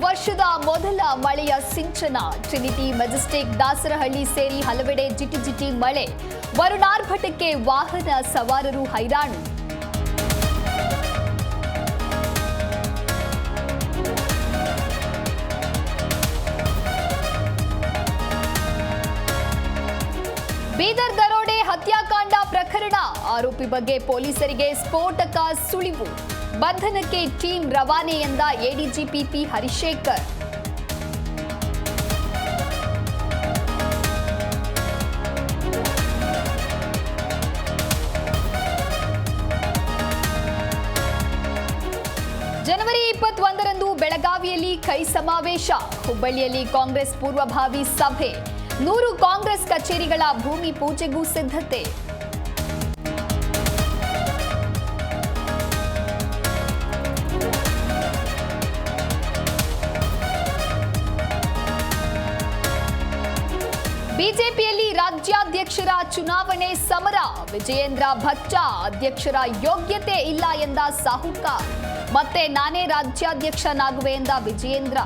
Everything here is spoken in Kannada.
ವರ್ಷದ ಮೊದಲ ಮಳೆಯ ಸಿಂಚನ. ಟ್ರಿನಿಟಿ, ಮೆಜೆಸ್ಟಿಕ್, ದಾಸರಹಳ್ಳಿ ಸೇರಿ ಹಲವೆಡೆ ಜಿಟಿ ಮಳೆ. ವರುಣಾರ್ಭಟಕ್ಕೆ ವಾಹನ ಸವಾರರು ಹೈರಾಣು. ಬೀದರ್ ದರೋಡೆ ಹತ್ಯಾಕಾಂಡ ಪ್ರಕರಣ. ಆರೋಪಿ ಬಗ್ಗೆ ಪೊಲೀಸರಿಗೆ ಸ್ಫೋಟಕ ಸುಳಿವು. ಬಂಧನಕ್ಕೆ ಟೀಮ್ ರವಾನೆ ಎಂದ ಎಡಿಜಿಪಿ ಪಿ ಹರಿಶೇಖರ್. ಜನವರಿ 21ರಂದು ಬೆಳಗಾವಿಯಲ್ಲಿ ಕೈ ಸಮಾವೇಶ. ಹುಬ್ಬಳ್ಳಿಯಲ್ಲಿ ಕಾಂಗ್ರೆಸ್ ಪೂರ್ವಭಾವಿ ಸಭೆ. 100 ಕಾಂಗ್ರೆಸ್ ಕಚೇರಿಗಳ ಭೂಮಿ ಪೂಜೆಗೂ ಸಿದ್ಧತೆ. ಬಿಜೆಪಿಯಲ್ಲಿ ರಾಜ್ಯಾಧ್ಯಕ್ಷರ ಚುನಾವಣೆ ಸಮರ. ವಿಜಯೇಂದ್ರ ಭಚ್ಚ ಅಧ್ಯಕ್ಷರ ಯೋಗ್ಯತೆ ಇಲ್ಲ ಎಂದ ಸಾಹುಕಾರ್. ಮತ್ತೆ ನಾನೇ ರಾಜ್ಯಾಧ್ಯಕ್ಷನಾಗುವೆ ಎಂದ ವಿಜಯೇಂದ್ರ.